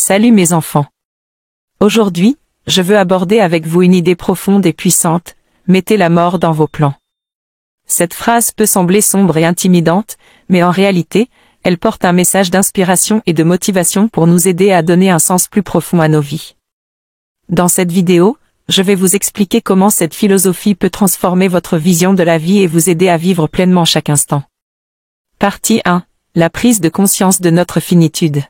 Salut mes enfants. Aujourd'hui, je veux aborder avec vous une idée profonde et puissante, mettez la mort dans vos plans. Cette phrase peut sembler sombre et intimidante, mais en réalité, elle porte un message d'inspiration et de motivation pour nous aider à donner un sens plus profond à nos vies. Dans cette vidéo, je vais vous expliquer comment cette philosophie peut transformer votre vision de la vie et vous aider à vivre pleinement chaque instant. Partie 1. La prise de conscience de notre finitude.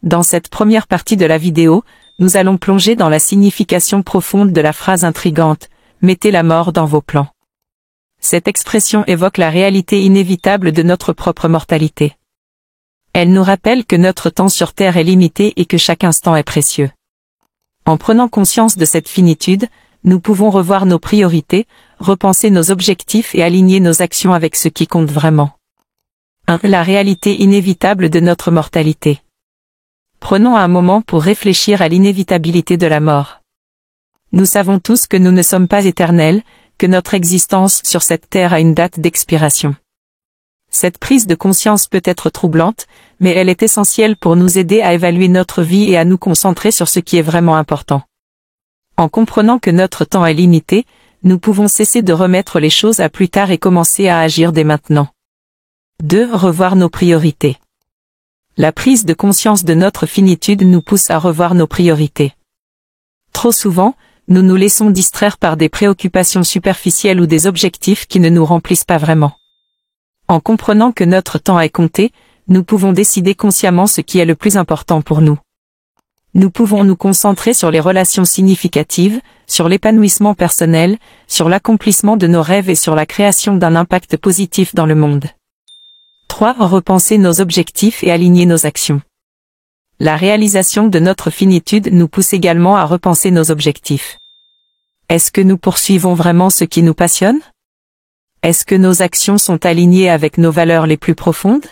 Dans cette première partie de la vidéo, nous allons plonger dans la signification profonde de la phrase intrigante « Mettez la mort dans vos plans ». Cette expression évoque la réalité inévitable de notre propre mortalité. Elle nous rappelle que notre temps sur Terre est limité et que chaque instant est précieux. En prenant conscience de cette finitude, nous pouvons revoir nos priorités, repenser nos objectifs et aligner nos actions avec ce qui compte vraiment. 1. La réalité inévitable de notre mortalité. Prenons un moment pour réfléchir à l'inévitabilité de la mort. Nous savons tous que nous ne sommes pas éternels, que notre existence sur cette terre a une date d'expiration. Cette prise de conscience peut être troublante, mais elle est essentielle pour nous aider à évaluer notre vie et à nous concentrer sur ce qui est vraiment important. En comprenant que notre temps est limité, nous pouvons cesser de remettre les choses à plus tard et commencer à agir dès maintenant. 2. Revoir nos priorités. La prise de conscience de notre finitude nous pousse à revoir nos priorités. Trop souvent, nous nous laissons distraire par des préoccupations superficielles ou des objectifs qui ne nous remplissent pas vraiment. En comprenant que notre temps est compté, nous pouvons décider consciemment ce qui est le plus important pour nous. Nous pouvons nous concentrer sur les relations significatives, sur l'épanouissement personnel, sur l'accomplissement de nos rêves et sur la création d'un impact positif dans le monde. 3. Repenser nos objectifs et aligner nos actions. La réalisation de notre finitude nous pousse également à repenser nos objectifs. Est-ce que nous poursuivons vraiment ce qui nous passionne? Est-ce que nos actions sont alignées avec nos valeurs les plus profondes?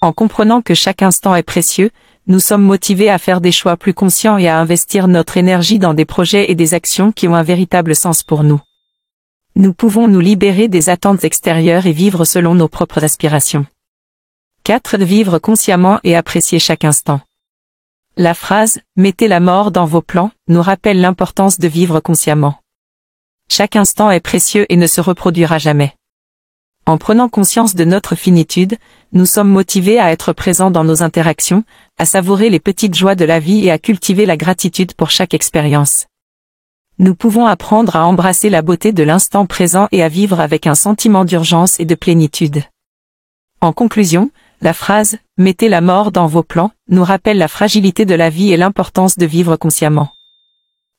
En comprenant que chaque instant est précieux, nous sommes motivés à faire des choix plus conscients et à investir notre énergie dans des projets et des actions qui ont un véritable sens pour nous. Nous pouvons nous libérer des attentes extérieures et vivre selon nos propres aspirations. 4. Vivre consciemment et apprécier chaque instant. La phrase « Mettez la mort dans vos plans » nous rappelle l'importance de vivre consciemment. Chaque instant est précieux et ne se reproduira jamais. En prenant conscience de notre finitude, nous sommes motivés à être présents dans nos interactions, à savourer les petites joies de la vie et à cultiver la gratitude pour chaque expérience. Nous pouvons apprendre à embrasser la beauté de l'instant présent et à vivre avec un sentiment d'urgence et de plénitude. En conclusion, la phrase « Mettez la mort dans vos plans » nous rappelle la fragilité de la vie et l'importance de vivre consciemment.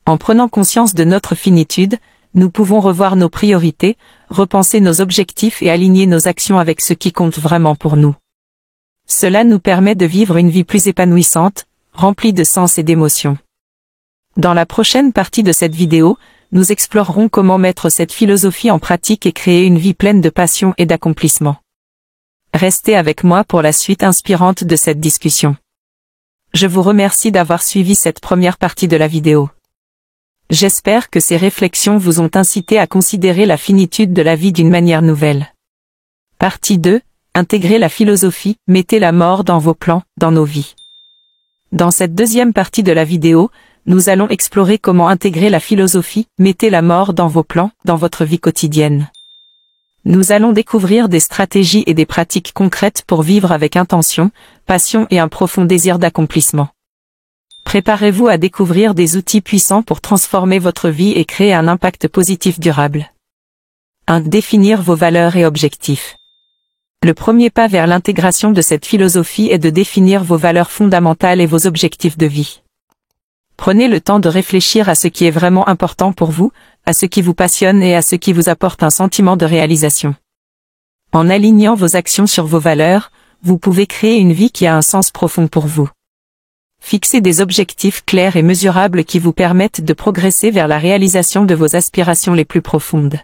En prenant conscience de notre finitude, nous pouvons revoir nos priorités, repenser nos objectifs et aligner nos actions avec ce qui compte vraiment pour nous. Cela nous permet de vivre une vie plus épanouissante, remplie de sens et d'émotions. Dans la prochaine partie de cette vidéo, nous explorerons comment mettre cette philosophie en pratique et créer une vie pleine de passion et d'accomplissement. Restez avec moi pour la suite inspirante de cette discussion. Je vous remercie d'avoir suivi cette première partie de la vidéo. J'espère que ces réflexions vous ont incité à considérer la finitude de la vie d'une manière nouvelle. Partie 2. Intégrez la philosophie, mettez la mort dans vos plans, dans nos vies. Dans cette deuxième partie de la vidéo, nous allons explorer comment intégrer la philosophie « Mettez la mort dans vos plans » dans votre vie quotidienne. Nous allons découvrir des stratégies et des pratiques concrètes pour vivre avec intention, passion et un profond désir d'accomplissement. Préparez-vous à découvrir des outils puissants pour transformer votre vie et créer un impact positif durable. 1. Définir vos valeurs et objectifs. Le premier pas vers l'intégration de cette philosophie est de définir vos valeurs fondamentales et vos objectifs de vie. Prenez le temps de réfléchir à ce qui est vraiment important pour vous, à ce qui vous passionne et à ce qui vous apporte un sentiment de réalisation. En alignant vos actions sur vos valeurs, vous pouvez créer une vie qui a un sens profond pour vous. Fixez des objectifs clairs et mesurables qui vous permettent de progresser vers la réalisation de vos aspirations les plus profondes.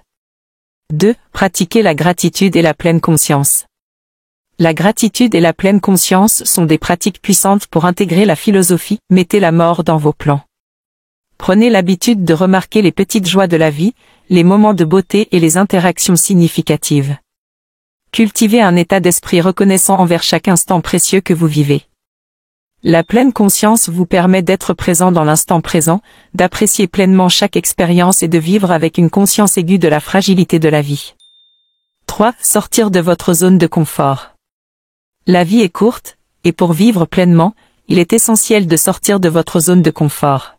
2. Pratiquez la gratitude et la pleine conscience. La gratitude et la pleine conscience sont des pratiques puissantes pour intégrer la philosophie « Mettez la mort dans vos plans ». Prenez l'habitude de remarquer les petites joies de la vie, les moments de beauté et les interactions significatives. Cultivez un état d'esprit reconnaissant envers chaque instant précieux que vous vivez. La pleine conscience vous permet d'être présent dans l'instant présent, d'apprécier pleinement chaque expérience et de vivre avec une conscience aiguë de la fragilité de la vie. 3. Sortir de votre zone de confort. La vie est courte, et pour vivre pleinement, il est essentiel de sortir de votre zone de confort.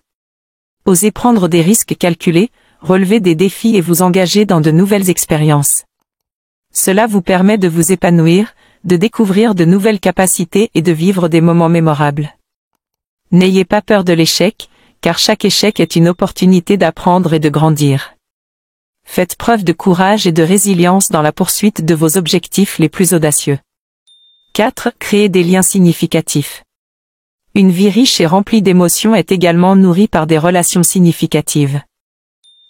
Osez prendre des risques calculés, relever des défis et vous engager dans de nouvelles expériences. Cela vous permet de vous épanouir, de découvrir de nouvelles capacités et de vivre des moments mémorables. N'ayez pas peur de l'échec, car chaque échec est une opportunité d'apprendre et de grandir. Faites preuve de courage et de résilience dans la poursuite de vos objectifs les plus audacieux. 4. Créez des liens significatifs. Une vie riche et remplie d'émotions est également nourrie par des relations significatives.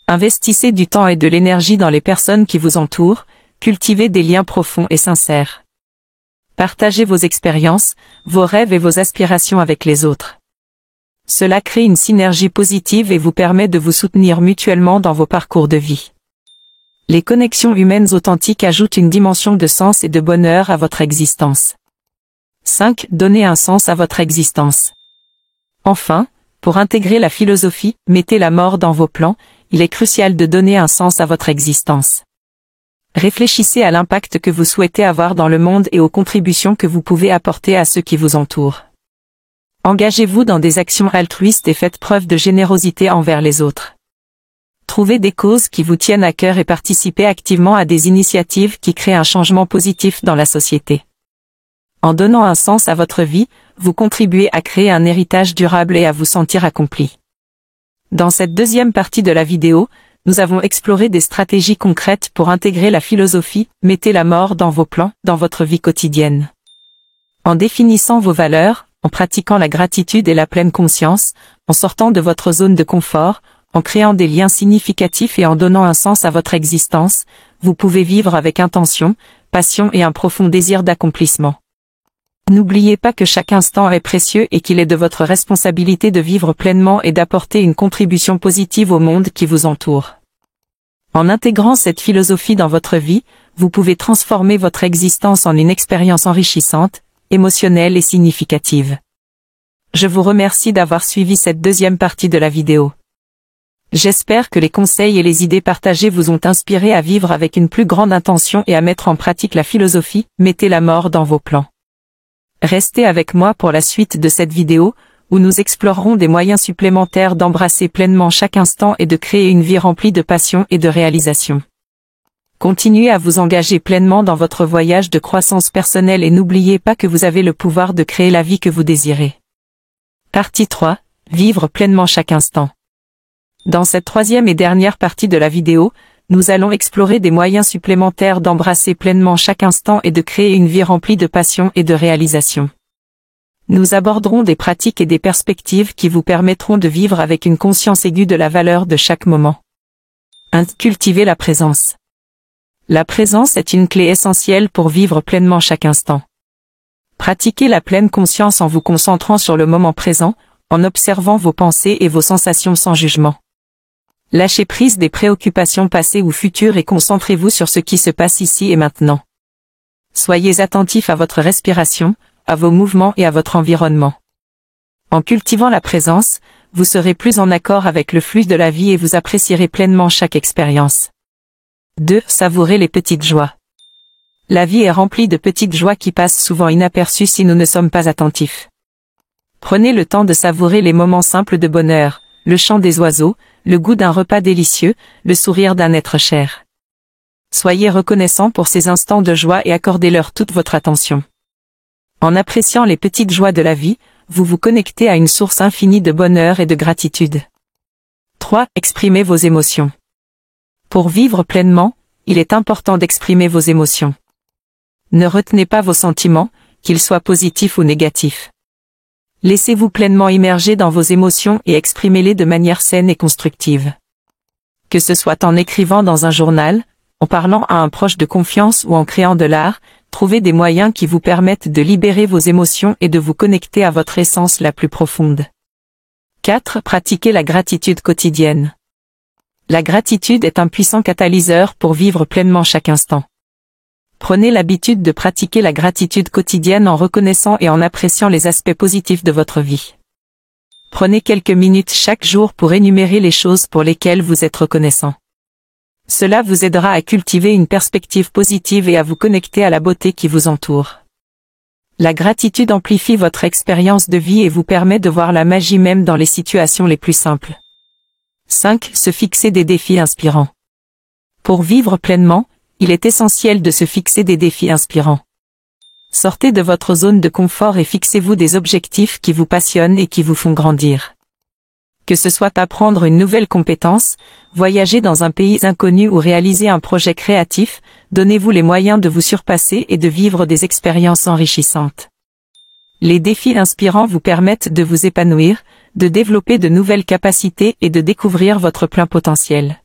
Investissez du temps et de l'énergie dans les personnes qui vous entourent, cultivez des liens profonds et sincères. Partagez vos expériences, vos rêves et vos aspirations avec les autres. Cela crée une synergie positive et vous permet de vous soutenir mutuellement dans vos parcours de vie. Les connexions humaines authentiques ajoutent une dimension de sens et de bonheur à votre existence. 5. Donnez un sens à votre existence. Enfin, pour intégrer la philosophie, mettez la mort dans vos plans, il est crucial de donner un sens à votre existence. Réfléchissez à l'impact que vous souhaitez avoir dans le monde et aux contributions que vous pouvez apporter à ceux qui vous entourent. Engagez-vous dans des actions altruistes et faites preuve de générosité envers les autres. Trouvez des causes qui vous tiennent à cœur et participez activement à des initiatives qui créent un changement positif dans la société. En donnant un sens à votre vie, vous contribuez à créer un héritage durable et à vous sentir accompli. Dans cette deuxième partie de la vidéo, nous avons exploré des stratégies concrètes pour intégrer la philosophie, mettez la mort dans vos plans, dans votre vie quotidienne. En définissant vos valeurs, en pratiquant la gratitude et la pleine conscience, en sortant de votre zone de confort, en créant des liens significatifs et en donnant un sens à votre existence, vous pouvez vivre avec intention, passion et un profond désir d'accomplissement. N'oubliez pas que chaque instant est précieux et qu'il est de votre responsabilité de vivre pleinement et d'apporter une contribution positive au monde qui vous entoure. En intégrant cette philosophie dans votre vie, vous pouvez transformer votre existence en une expérience enrichissante, émotionnelle et significative. Je vous remercie d'avoir suivi cette deuxième partie de la vidéo. J'espère que les conseils et les idées partagées vous ont inspiré à vivre avec une plus grande intention et à mettre en pratique la philosophie, mettez la mort dans vos plans. Restez avec moi pour la suite de cette vidéo, où nous explorerons des moyens supplémentaires d'embrasser pleinement chaque instant et de créer une vie remplie de passion et de réalisation. Continuez à vous engager pleinement dans votre voyage de croissance personnelle et n'oubliez pas que vous avez le pouvoir de créer la vie que vous désirez. Partie 3. Vivre pleinement chaque instant. Dans cette troisième et dernière partie de la vidéo, nous allons explorer des moyens supplémentaires d'embrasser pleinement chaque instant et de créer une vie remplie de passion et de réalisation. Nous aborderons des pratiques et des perspectives qui vous permettront de vivre avec une conscience aiguë de la valeur de chaque moment. 1. Cultiver la présence. La présence est une clé essentielle pour vivre pleinement chaque instant. Pratiquez la pleine conscience en vous concentrant sur le moment présent, en observant vos pensées et vos sensations sans jugement. Lâchez prise des préoccupations passées ou futures et concentrez-vous sur ce qui se passe ici et maintenant. Soyez attentif à votre respiration, à vos mouvements et à votre environnement. En cultivant la présence, vous serez plus en accord avec le flux de la vie et vous apprécierez pleinement chaque expérience. 2. Savourez les petites joies. La vie est remplie de petites joies qui passent souvent inaperçues si nous ne sommes pas attentifs. Prenez le temps de savourer les moments simples de bonheur, le chant des oiseaux, le goût d'un repas délicieux, le sourire d'un être cher. Soyez reconnaissants pour ces instants de joie et accordez-leur toute votre attention. En appréciant les petites joies de la vie, vous vous connectez à une source infinie de bonheur et de gratitude. 3. Exprimez vos émotions. Pour vivre pleinement, il est important d'exprimer vos émotions. Ne retenez pas vos sentiments, qu'ils soient positifs ou négatifs. Laissez-vous pleinement immerger dans vos émotions et exprimez-les de manière saine et constructive. Que ce soit en écrivant dans un journal, en parlant à un proche de confiance ou en créant de l'art, trouvez des moyens qui vous permettent de libérer vos émotions et de vous connecter à votre essence la plus profonde. 4. Pratiquez la gratitude quotidienne. La gratitude est un puissant catalyseur pour vivre pleinement chaque instant. Prenez l'habitude de pratiquer la gratitude quotidienne en reconnaissant et en appréciant les aspects positifs de votre vie. Prenez quelques minutes chaque jour pour énumérer les choses pour lesquelles vous êtes reconnaissant. Cela vous aidera à cultiver une perspective positive et à vous connecter à la beauté qui vous entoure. La gratitude amplifie votre expérience de vie et vous permet de voir la magie même dans les situations les plus simples. 5. Se fixer des défis inspirants. Pour vivre pleinement, il est essentiel de se fixer des défis inspirants. Sortez de votre zone de confort et fixez-vous des objectifs qui vous passionnent et qui vous font grandir. Que ce soit apprendre une nouvelle compétence, voyager dans un pays inconnu ou réaliser un projet créatif, donnez-vous les moyens de vous surpasser et de vivre des expériences enrichissantes. Les défis inspirants vous permettent de vous épanouir, de développer de nouvelles capacités et de découvrir votre plein potentiel.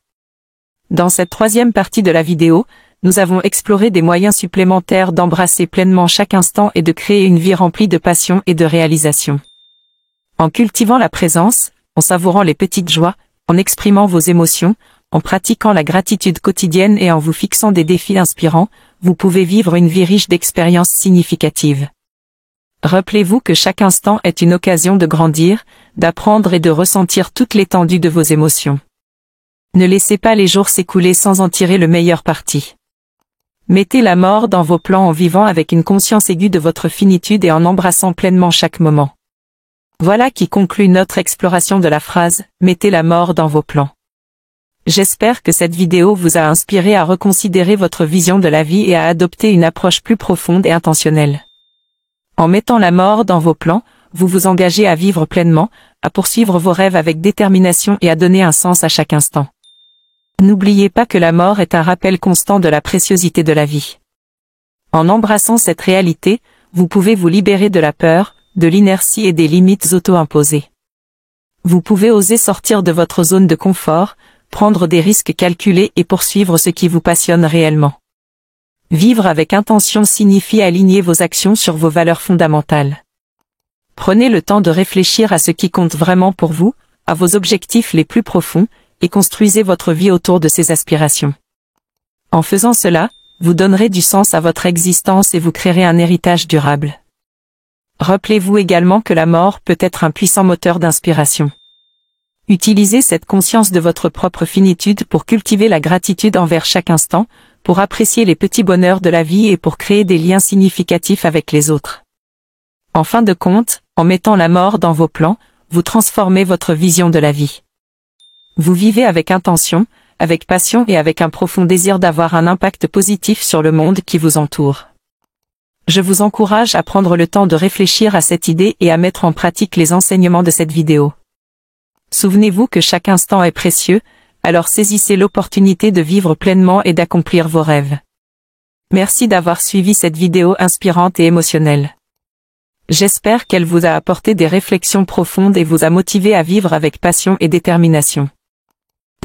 Dans cette troisième partie de la vidéo, nous avons exploré des moyens supplémentaires d'embrasser pleinement chaque instant et de créer une vie remplie de passion et de réalisation. En cultivant la présence, en savourant les petites joies, en exprimant vos émotions, en pratiquant la gratitude quotidienne et en vous fixant des défis inspirants, vous pouvez vivre une vie riche d'expériences significatives. Rappelez-vous que chaque instant est une occasion de grandir, d'apprendre et de ressentir toute l'étendue de vos émotions. Ne laissez pas les jours s'écouler sans en tirer le meilleur parti. Mettez la mort dans vos plans en vivant avec une conscience aiguë de votre finitude et en embrassant pleinement chaque moment. Voilà qui conclut notre exploration de la phrase « Mettez la mort dans vos plans ». J'espère que cette vidéo vous a inspiré à reconsidérer votre vision de la vie et à adopter une approche plus profonde et intentionnelle. En mettant la mort dans vos plans, vous vous engagez à vivre pleinement, à poursuivre vos rêves avec détermination et à donner un sens à chaque instant. N'oubliez pas que la mort est un rappel constant de la préciosité de la vie. En embrassant cette réalité, vous pouvez vous libérer de la peur, de l'inertie et des limites auto-imposées. Vous pouvez oser sortir de votre zone de confort, prendre des risques calculés et poursuivre ce qui vous passionne réellement. Vivre avec intention signifie aligner vos actions sur vos valeurs fondamentales. Prenez le temps de réfléchir à ce qui compte vraiment pour vous, à vos objectifs les plus profonds, et construisez votre vie autour de ces aspirations. En faisant cela, vous donnerez du sens à votre existence et vous créerez un héritage durable. Rappelez-vous également que la mort peut être un puissant moteur d'inspiration. Utilisez cette conscience de votre propre finitude pour cultiver la gratitude envers chaque instant, pour apprécier les petits bonheurs de la vie et pour créer des liens significatifs avec les autres. En fin de compte, en mettant la mort dans vos plans, vous transformez votre vision de la vie. Vous vivez avec intention, avec passion et avec un profond désir d'avoir un impact positif sur le monde qui vous entoure. Je vous encourage à prendre le temps de réfléchir à cette idée et à mettre en pratique les enseignements de cette vidéo. Souvenez-vous que chaque instant est précieux, alors saisissez l'opportunité de vivre pleinement et d'accomplir vos rêves. Merci d'avoir suivi cette vidéo inspirante et émotionnelle. J'espère qu'elle vous a apporté des réflexions profondes et vous a motivé à vivre avec passion et détermination.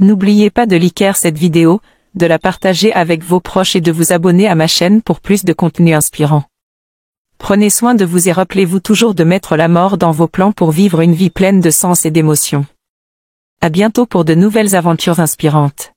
N'oubliez pas de liker cette vidéo, de la partager avec vos proches et de vous abonner à ma chaîne pour plus de contenu inspirant. Prenez soin de vous et rappelez-vous toujours de mettre la mort dans vos plans pour vivre une vie pleine de sens et d'émotions. À bientôt pour de nouvelles aventures inspirantes.